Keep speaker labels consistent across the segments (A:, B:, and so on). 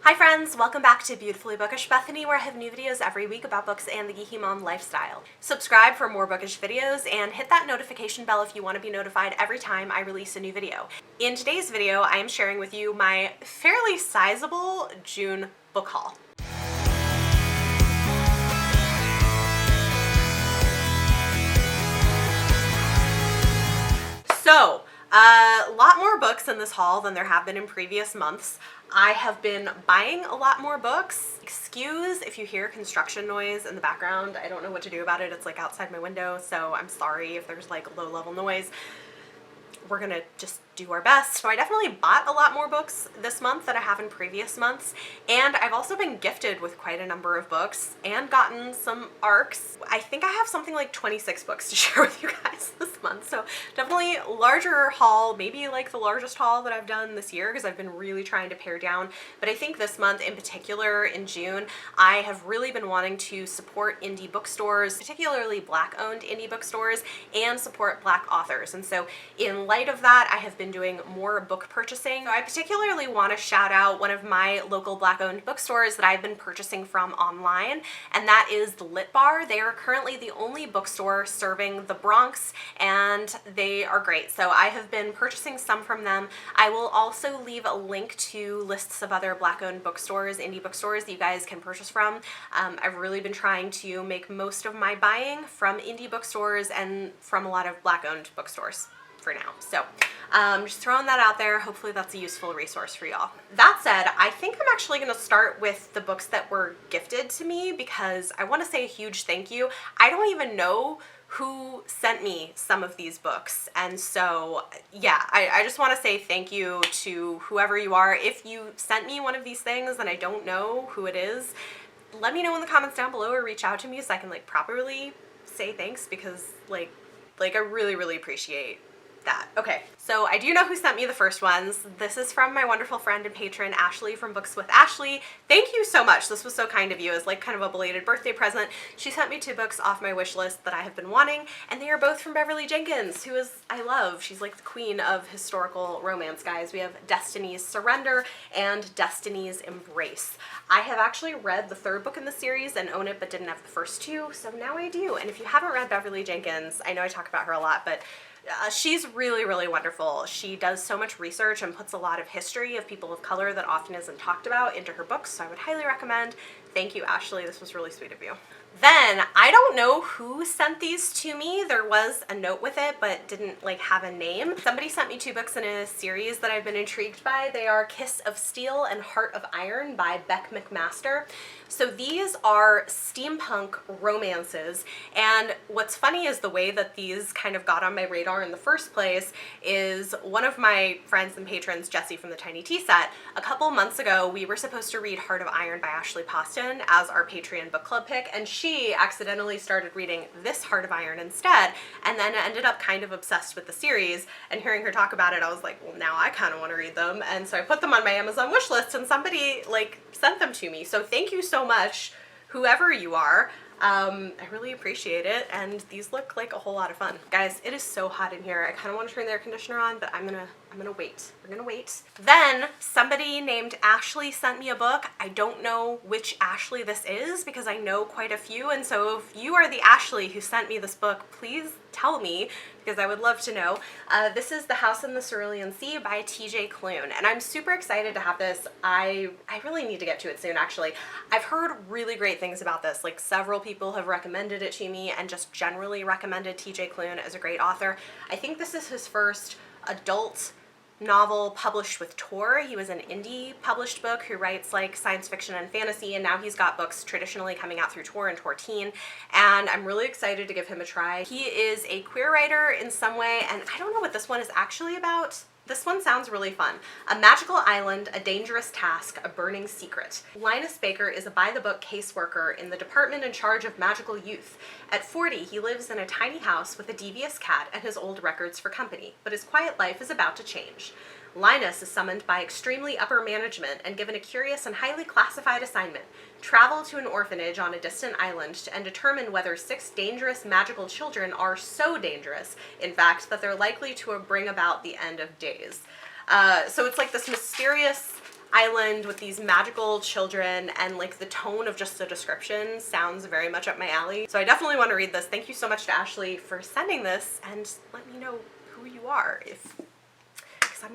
A: Hi friends, welcome back to Beautifully Bookish Bethany, where I have new videos every week about books and the geeky mom lifestyle. Subscribe for more bookish videos and hit that notification bell if you want to be notified every time I release a new video. In today's video, I am sharing with you my fairly sizable June book haul. So, a lot more books in this haul than there have been in previous months. I have been buying a lot more books. Excuse if you hear construction noise in the background. I don't know what to do about it. It's like outside my window, so I'm sorry if there's like low-level noise. We're gonna just do our best. So I definitely bought a lot more books this month than I have in previous months, and I've also been gifted with quite a number of books and gotten some ARCs. I think I have something like 26 books to share with you guys this month, so definitely larger haul, maybe like the largest haul that I've done this year because I've been really trying to pare down. But I think this month in particular, in June, I have really been wanting to support indie bookstores, particularly Black-owned indie bookstores, and support Black authors. And so in light of that, I have been doing more book purchasing. So I particularly want to shout out one of my local Black-owned bookstores that I've been purchasing from online, and that is the Lit Bar. They are currently the only bookstore serving the Bronx, and they are great. So I have been purchasing some from them. I will also leave a link to lists of other Black-owned bookstores, indie bookstores that you guys can purchase from. I've really been trying to make most of my buying from indie bookstores and from a lot of Black-owned bookstores for now. So just throwing that out there. Hopefully that's a useful resource for y'all. That said, I think I'm actually going to start with the books that were gifted to me because I want to say a huge thank you. I don't even know who sent me some of these books, and so yeah, I just want to say thank you to whoever you are. If you sent me one of these things and I don't know who it is, let me know in the comments down below or reach out to me so I can like properly say thanks, because like I really appreciate that. Okay, so I do know who sent me the first ones. This is from my wonderful friend and patron, Ashley from Books with Ashley. Thank you so much. This was so kind of you. As like kind of a belated birthday present. She sent me 2 books off my wish list that I have been wanting, and they are both from Beverly Jenkins, who is, I love. She's like the queen of historical romance, guys. We have Destiny's Surrender and Destinies Embrace. I have actually read the 3rd book in the series and own it, but didn't have the first 2, so now I do. And if you haven't read Beverly Jenkins, I know I talk about her a lot, but she's really wonderful. She does so much research and puts a lot of history of people of color that often isn't talked about into her books, so I would highly recommend. Thank you, Ashley. This was really sweet of you. Then, I don't know who sent these to me. There was a note with it, but didn't like have a name. Somebody sent me 2 books in a series that I've been intrigued by. They are Kiss of Steel and Heart of Iron by Beck McMaster. So these are steampunk romances, and what's funny is the way that these kind of got on my radar in the first place is one of my friends and patrons, Jessie from the Tiny Tea Set. A couple months ago, we were supposed to read Heart of Iron by Ashley Poston as our Patreon book club pick, and she accidentally started reading this Heart of Iron instead, and then ended up kind of obsessed with the series. And hearing her talk about it, I was like, well, now I kind of want to read them, and so I put them on my Amazon wish list, and somebody like sent them to me. So thank you so much, whoever you are. I really appreciate it, and these look like a whole lot of fun. Guys, it is so hot in here. I kind of want to turn the air conditioner on, but I'm gonna wait. We're gonna wait. Then somebody named Ashley sent me a book. I don't know which Ashley this is because I know quite a few, and so if you are the Ashley who sent me this book, please tell me because I would love to know. This is The House in the Cerulean Sea by TJ Klune, and I'm super excited to have this. I really need to get to it soon, actually. I've heard really great things about this. Like, several people have recommended it to me and just generally recommended TJ Klune as a great author. I think this is his first adult novel published with Tor. He was an indie published book who writes like science fiction and fantasy, and now he's got books traditionally coming out through Tor and Tor Teen, and I'm really excited to give him a try. He is a queer writer in some way, and I don't know what this one is actually about. This one sounds really fun. A magical island, a dangerous task, a burning secret. Linus Baker is a by-the-book caseworker in the department in charge of magical youth. At 40, he lives in a tiny house with a devious cat and his old records for company, but his quiet life is about to change. Linus is summoned by extremely upper management and given a curious and highly classified assignment: travel to an orphanage on a distant island and determine whether 6 dangerous magical children are so dangerous, in fact, that they're likely to bring about the end of days. So it's like this mysterious island with these magical children, and like the tone of just the description sounds very much up my alley. So I definitely want to read this. Thank you so much to Ashley for sending this, and let me know who you are, because I'm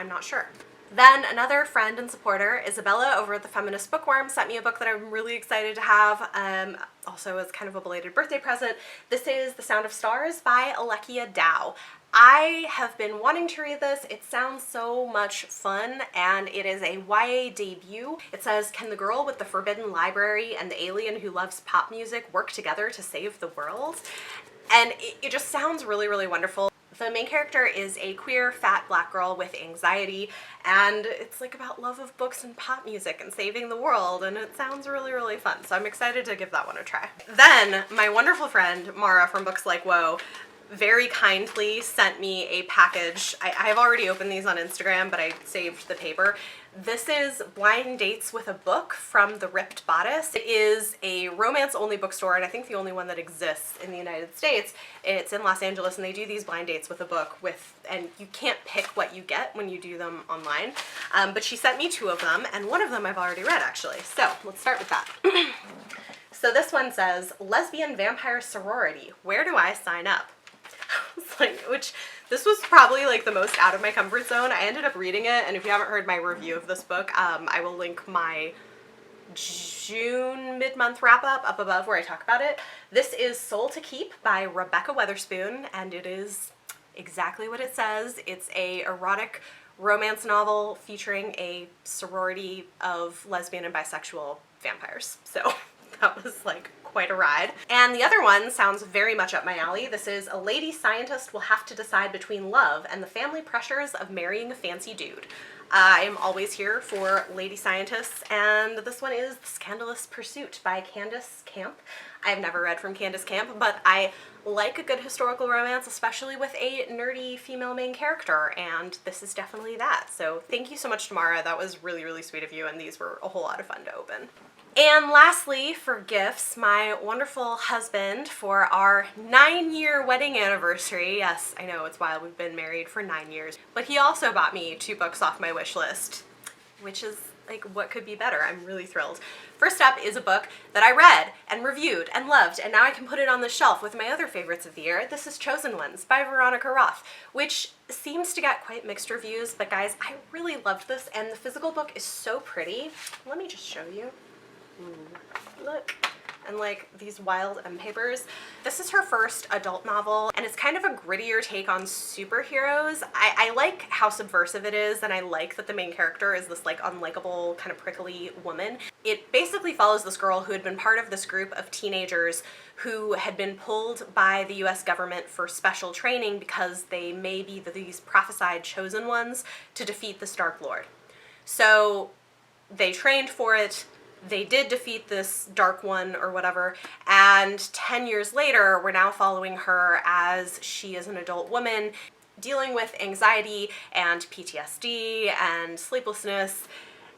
A: not sure. Then another friend and supporter, Isabella over at the Feminist Bookworm, sent me a book that I'm really excited to have, also as kind of a belated birthday present. This is The Sound of Stars by Alekia Dow. I have been wanting to read this. It sounds so much fun, and it is a YA debut. It says, can the girl with the forbidden library and the alien who loves pop music work together to save the world? And it just sounds really, really wonderful. The main character is a queer, fat black girl with anxiety, and it's like about love of books and pop music and saving the world, and it sounds really, really fun. So I'm excited to give that one a try. Then my wonderful friend, Mara from Books Like Whoa, very kindly sent me a package. I've already opened these on Instagram, but I saved the paper. This is Blind Dates with a Book from the Ripped Bodice. It is a romance-only bookstore, and I think the only one that exists in the United States. It's in Los Angeles, and they do these blind dates with a book and you can't pick what you get when you do them online. But she sent me 2 of them, and one of them I've already read, actually. So let's start with that. So this one says, Lesbian Vampire Sorority, Where Do I Sign Up? This was probably like the most out of my comfort zone. I ended up reading it, and if you haven't heard my review of this book, I will link my June mid-month wrap-up up above where I talk about it. This is Soul to Keep by Rebecca Weatherspoon, and it is exactly what it says. It's a erotic romance novel featuring a sorority of lesbian and bisexual vampires. So that was like quite a ride. And the other one sounds very much up my alley. This is A Lady Scientist Will Have to Decide Between Love and the Family Pressures of Marrying a Fancy Dude. I am always here for lady scientists, and this one is The Scandalous Pursuit by Candice Camp. I've never read from Candice Camp, but I like a good historical romance, especially with a nerdy female main character, and this is definitely that. So thank you so much, Tamara. That was really, really sweet of you, and these were a whole lot of fun to open. And lastly, for gifts, my wonderful husband for our 9-year wedding anniversary. Yes, I know, it's wild. We've been married for 9 years. But he also bought me 2 books off my wish list, which is like, what could be better? I'm really thrilled. First up is a book that I read and reviewed and loved, and now I can put it on the shelf with my other favorites of the year. This is Chosen Ones by Veronica Roth, which seems to get quite mixed reviews, but guys, I really loved this, and the physical book is so pretty. Let me just show you. Look, and like these wild M papers. This is her first adult novel, and it's kind of a grittier take on superheroes. I like how subversive it is, and I like that the main character is this like unlikable, kind of prickly woman. It basically follows this girl who had been part of this group of teenagers who had been pulled by the US government for special training because they may be these prophesied chosen ones to defeat the Stark Lord. So they trained for it. They did defeat this dark one or whatever, and 10 years later, we're now following her as she is an adult woman dealing with anxiety and PTSD and sleeplessness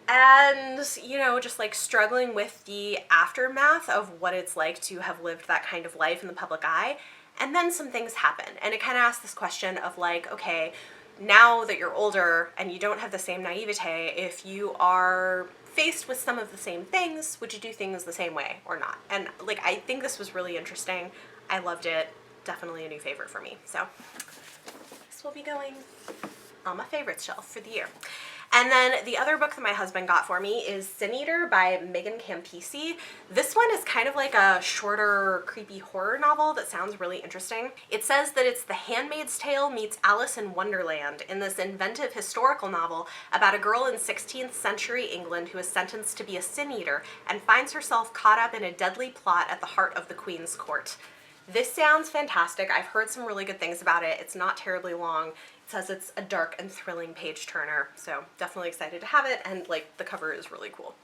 A: and, you know, just like struggling with the aftermath of what it's like to have lived that kind of life in the public eye. And then some things happen, and it kind of asks this question of like, okay, now that you're older and you don't have the same naivete, if you are faced with some of the same things, would you do things the same way or not? And like, I think this was really interesting. I loved it. Definitely a new favorite for me. So this will be going on my favorites shelf for the year. And then the other book that my husband got for me is Sin Eater by Megan Campisi. This one is kind of like a shorter, creepy horror novel that sounds really interesting. It says that it's The Handmaid's Tale meets Alice in Wonderland in this inventive historical novel about a girl in 16th century England who is sentenced to be a sin eater and finds herself caught up in a deadly plot at the heart of the Queen's court. This sounds fantastic. I've heard some really good things about it. It's not terribly long. It says it's a dark and thrilling page turner, so definitely excited to have it, and like the cover is really cool.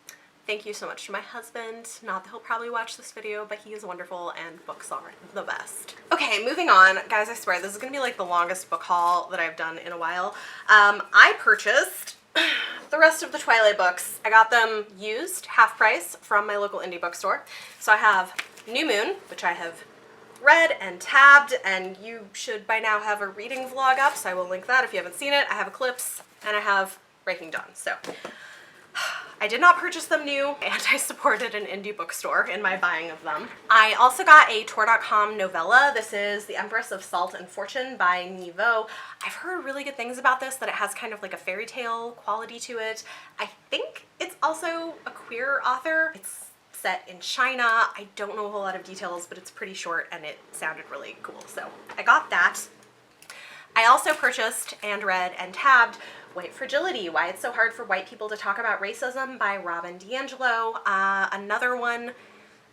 A: Thank you so much to my husband. Not that he'll probably watch this video, but he is wonderful and books are the best. Okay, moving on. Guys, I swear this is gonna be like the longest book haul that I've done in a while. I purchased the rest of the Twilight books. I got them used, half price, from my local indie bookstore. So I have New Moon, which I have read and tabbed, and you should by now have a reading vlog up, so I will link that if you haven't seen it. I have Eclipse, and I have Breaking Dawn. So I did not purchase them new, and I supported an indie bookstore in my buying of them. I also got a Tor.com novella. This is The Empress of Salt and Fortune by Niveau. I've heard really good things about this, that it has kind of like a fairy tale quality to it. I think it's also a queer author. It's set in China. I don't know a whole lot of details, but it's pretty short and it sounded really cool. So I got that. I also purchased and read and tabbed White Fragility, Why It's So Hard for White People to Talk About Racism by Robin DiAngelo. Another one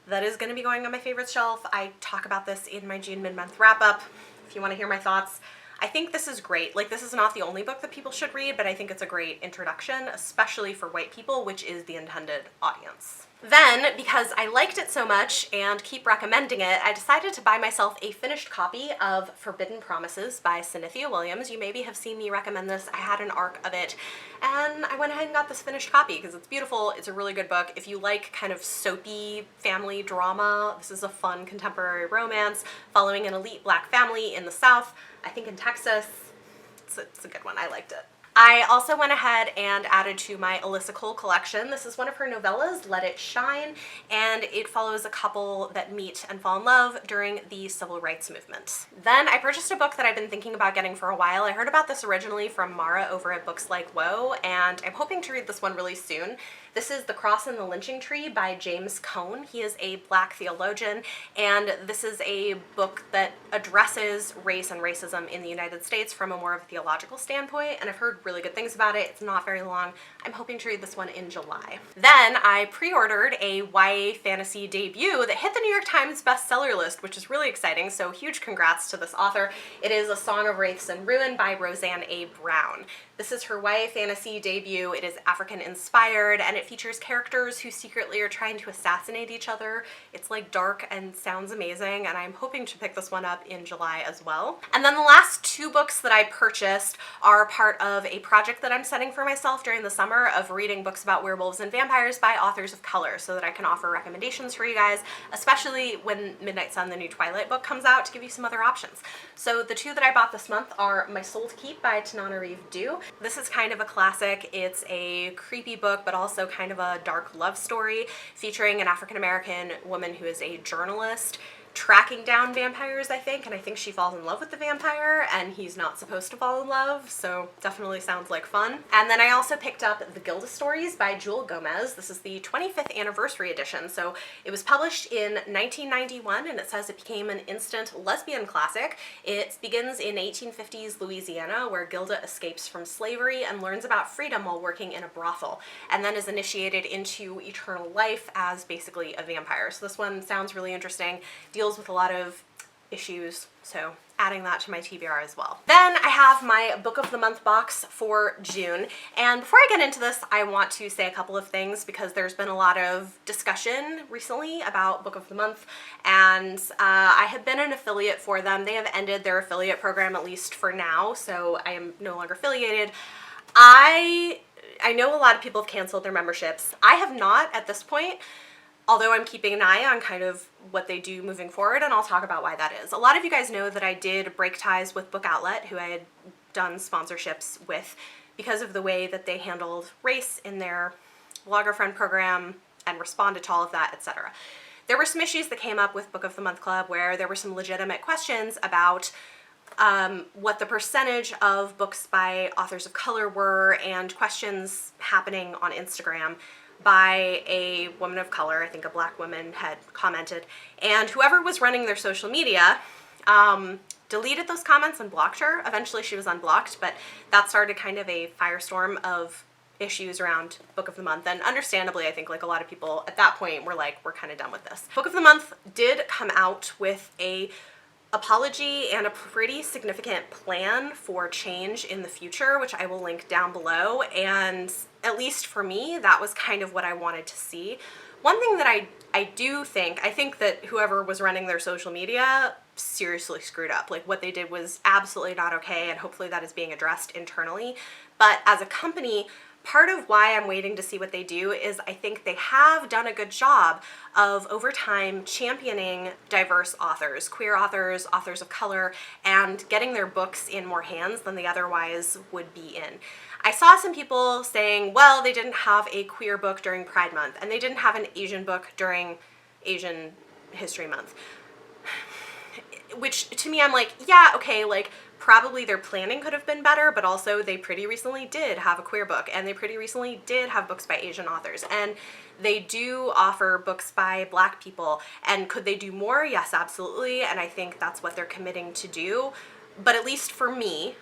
A: that is going to be going on my favorites shelf. I talk about this in my June mid-month wrap-up if you want to hear my thoughts. I think this is great. Like, this is not the only book that people should read, but I think it's a great introduction, especially for white people, which is the intended audience. Then, because I liked it so much and keep recommending it, I decided to buy myself a finished copy of Forbidden Promises by Cynthia Williams. You maybe have seen me recommend this. I had an arc of it, and I went ahead and got this finished copy because it's beautiful. It's a really good book. If you like kind of soapy family drama, this is a fun contemporary romance following an elite black family in the South, I think in Texas. It's a good one. I liked it. I also went ahead and added to my Alyssa Cole collection. This is one of her novellas, Let It Shine, and it follows a couple that meet and fall in love during the civil rights movement. Then I purchased a book that I've been thinking about getting for a while. I heard about this originally from Mara over at Books Like Whoa, and I'm hoping to read this one really soon. This is The Cross and the Lynching Tree by James Cone. He is a black theologian, and this is a book that addresses race and racism in the United States from a more of a theological standpoint, and I've heard really good things about it. It's not very long. I'm hoping to read this one in July. Then I pre-ordered a YA fantasy debut that hit the New York Times bestseller list, which is really exciting, so huge congrats to this author. It is A Song of Wraiths and Ruin by Roseanne A. Brown. This is her YA fantasy debut. It is African inspired, and it features characters who secretly are trying to assassinate each other. It's like dark and sounds amazing, and I'm hoping to pick this one up in July as well. And then the last two books that I purchased are part of a project that I'm setting for myself during the summer of reading books about werewolves and vampires by authors of color so that I can offer recommendations for you guys, especially when Midnight Sun, the new Twilight book, comes out, to give you some other options. So the two that I bought this month are My Soul to Keep by Tananarive Due. This is kind of a classic. It's a creepy book, but also kind of a dark love story featuring an African-American woman who is a journalist tracking down vampires, I think, and I think she falls in love with the vampire, and he's not supposed to fall in love, so definitely sounds like fun. And then I also picked up The Gilda Stories by Jule Gomez. This is the 25th anniversary edition, so it was published in 1991, and it says it became an instant lesbian classic. It begins in 1850s Louisiana, where Gilda escapes from slavery and learns about freedom while working in a brothel, and then is initiated into eternal life as basically a vampire. So this one sounds really interesting. Deals with a lot of issues, so adding that to my TBR as well. Then I have my Book of the Month box for June, and before I get into this, I want to say a couple of things because there's been a lot of discussion recently about Book of the Month, and I have been an affiliate for them. They have ended their affiliate program, at least for now, so I am no longer affiliated. I know a lot of people have canceled their memberships. I have not at this point, although I'm keeping an eye on kind of what they do moving forward, and I'll talk about why that is. A lot of you guys know that I did break ties with Book Outlet, who I had done sponsorships with, because of the way that they handled race in their Blogger Friend program and responded to all of that, etc. There were some issues that came up with Book of the Month Club where there were some legitimate questions about what the percentage of books by authors of color were, and questions happening on Instagram by a woman of color. I think a black woman had commented, and whoever was running their social media deleted those comments and blocked her. Eventually she was unblocked, but that started kind of a firestorm of issues around Book of the Month, and understandably I think like a lot of people at that point were like, we're kind of done with this. Book of the Month did come out with a apology and a pretty significant plan for change in the future, which I will link down below, and at least for me, that was kind of what I wanted to see. One thing that I think that whoever was running their social media seriously screwed up. Like, what they did was absolutely not okay, and hopefully that is being addressed internally. But as a company, part of why I'm waiting to see what they do is I think they have done a good job of, over time, championing diverse authors, queer authors, authors of color, and getting their books in more hands than they otherwise would be in. I saw some people saying, well, they didn't have a queer book during Pride Month, and they didn't have an Asian book during Asian History Month. Which, to me, I'm like, yeah, okay, like, probably their planning could have been better, but also they pretty recently did have a queer book, and they pretty recently did have books by Asian authors, and they do offer books by Black people. And could they do more? Yes, absolutely, and I think that's what they're committing to do. But at least for me,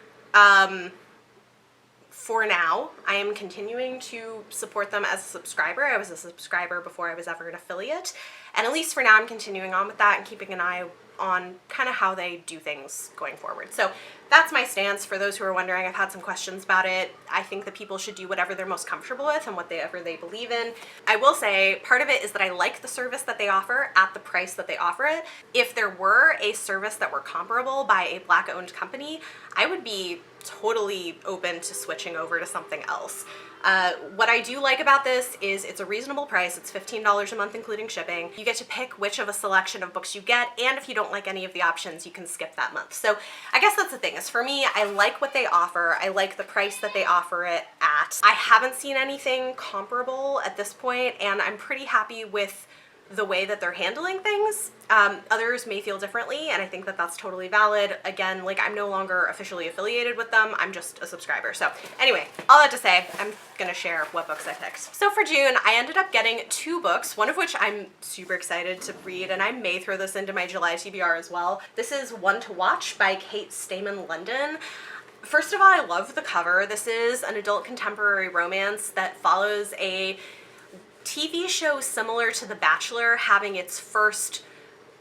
A: for now, I am continuing to support them as a subscriber. I was a subscriber before I was ever an affiliate, and at least for now I'm continuing on with that and keeping an eye on kind of how they do things going forward. So that's my stance. For those who are wondering, I've had some questions about it. I think that people should do whatever they're most comfortable with and whatever they believe in. I will say part of it is that I like the service that they offer at the price that they offer it. If there were a service that were comparable by a Black-owned company, I would be totally open to switching over to something else. What I do like about this is it's a reasonable price. It's $15 a month including shipping. You get to pick which of a selection of books you get, and if you don't like any of the options, you can skip that month. So I guess that's the thing, is for me, I like what they offer. I like the price that they offer it at. I haven't seen anything comparable at this point, and I'm pretty happy with the way that they're handling things. Others may feel differently, and I think that that's totally valid. Again, like, I'm no longer officially affiliated with them, I'm just a subscriber. So anyway, all that to say, I'm gonna share what books I picked. So for June, I ended up getting 2 books, one of which I'm super excited to read, and I may throw this into my July TBR as well. This is One to Watch by Kate Stayman London. First of all, I love the cover. This is an adult contemporary romance that follows a TV show similar to The Bachelor having its first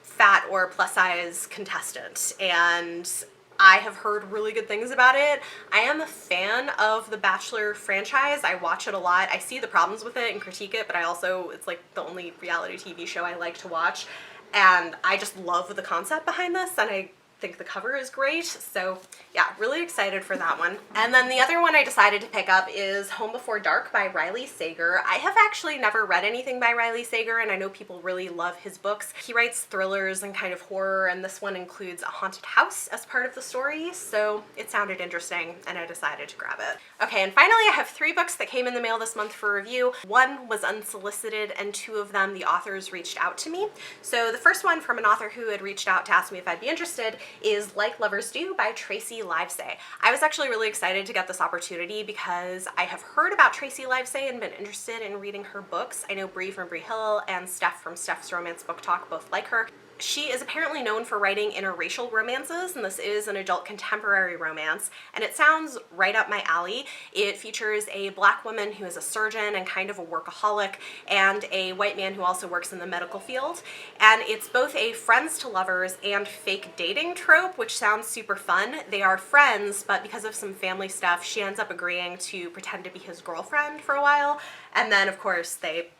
A: fat or plus size contestant, and I have heard really good things about it. I am a fan of the Bachelor franchise. I watch it a lot. I see the problems with it and critique it, but it's like the only reality TV show I like to watch, and I just love the concept behind this, and I think the cover is great. So yeah, really excited for that one. And then the other one I decided to pick up is Home Before Dark by Riley Sager. I have actually never read anything by Riley Sager, and I know people really love his books. He writes thrillers and kind of horror, and this one includes a haunted house as part of the story, so it sounded interesting and I decided to grab it. Okay, and finally I have 3 books that came in the mail this month for review. 1 was unsolicited, and 2 of them the authors reached out to me. So the first one, from an author who had reached out to ask me if I'd be interested, is Like Lovers Do by Tracy Livesay. I was actually really excited to get this opportunity because I have heard about Tracy Livesay and been interested in reading her books. I know Bree from Bree Hill and Steph from Steph's Romance Book Talk both like her. She is apparently known for writing interracial romances, and this is an adult contemporary romance, and it sounds right up my alley. It features a Black woman who is a surgeon and kind of a workaholic, and a white man who also works in the medical field, and it's both a friends to lovers and fake dating trope, which sounds super fun. They are friends, but because of some family stuff, she ends up agreeing to pretend to be his girlfriend for a while, and then of course they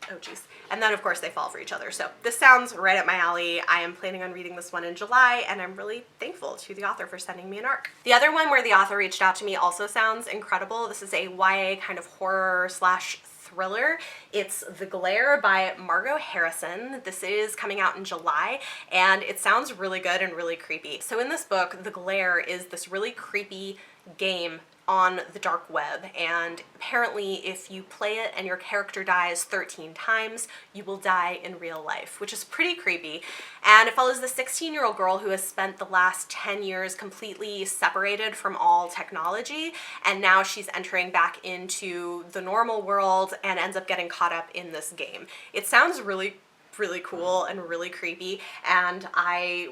A: fall for each other. So this sounds right up my alley. I am planning on reading this one in July, and I'm really thankful to the author for sending me an ARC. The other one where the author reached out to me also sounds incredible. This is a YA kind of horror slash thriller. It's The Glare by Margot Harrison. This is coming out in July, and it sounds really good and really creepy. So in this book, The Glare is this really creepy game on the dark web, and apparently if you play it and your character dies 13 times, you will die in real life, which is pretty creepy. And it follows the 16-year-old girl who has spent the last 10 years completely separated from all technology, and now she's entering back into the normal world and ends up getting caught up in this game. It sounds really cool and really creepy, and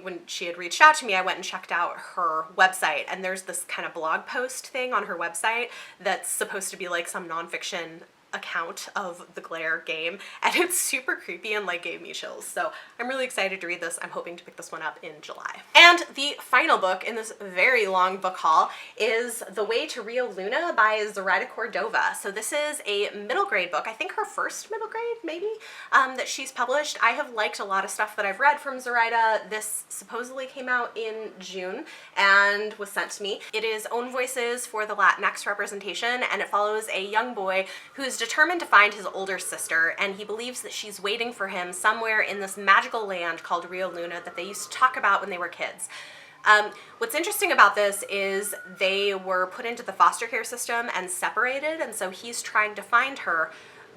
A: when she had reached out to me, I went and checked out her website, and there's this kind of blog post thing on her website that's supposed to be like some nonfiction account of the Glare game, and it's super creepy and like gave me chills. So I'm really excited to read this. I'm hoping to pick this one up in July. And the final book in this very long book haul is The Way to Rio Luna by Zoraida Cordova. So this is a middle grade book. I think her first middle grade, maybe, that she's published. I have liked a lot of stuff that I've read from Zoraida. This supposedly came out in June and was sent to me. It is Own Voices for the Latinx representation, and it follows a young boy who's determined to find his older sister, and he believes that she's waiting for him somewhere in this magical land called Rio Luna that they used to talk about when they were kids. What's interesting about this is they were put into the foster care system and separated, and so he's trying to find her,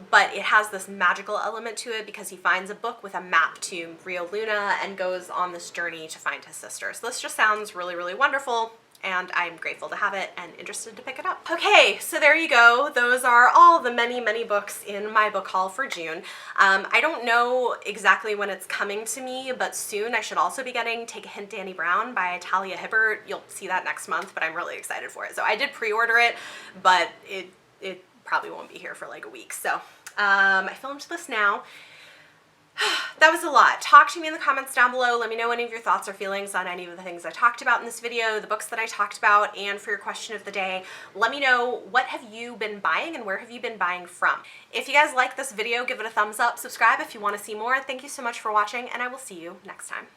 A: but it has this magical element to it because he finds a book with a map to Rio Luna and goes on this journey to find his sister. So this just sounds really, really wonderful, and I'm grateful to have it and interested to pick it up. Okay, so there you go. Those are all the many, many books in my book haul for June. I don't know exactly when it's coming to me, but soon I should also be getting Take a Hint, Danny Brown by Talia Hibbert. You'll see that next month, but I'm really excited for it. So I did pre-order it, but it probably won't be here for like a week. So I filmed this now. That was a lot. Talk to me in the comments down below. Let me know any of your thoughts or feelings on any of the things I talked about in this video, the books that I talked about, and for your question of the day, let me know what have you been buying and where have you been buying from. If you guys like this video, give it a thumbs up, subscribe if you want to see more. Thank you so much for watching, and I will see you next time.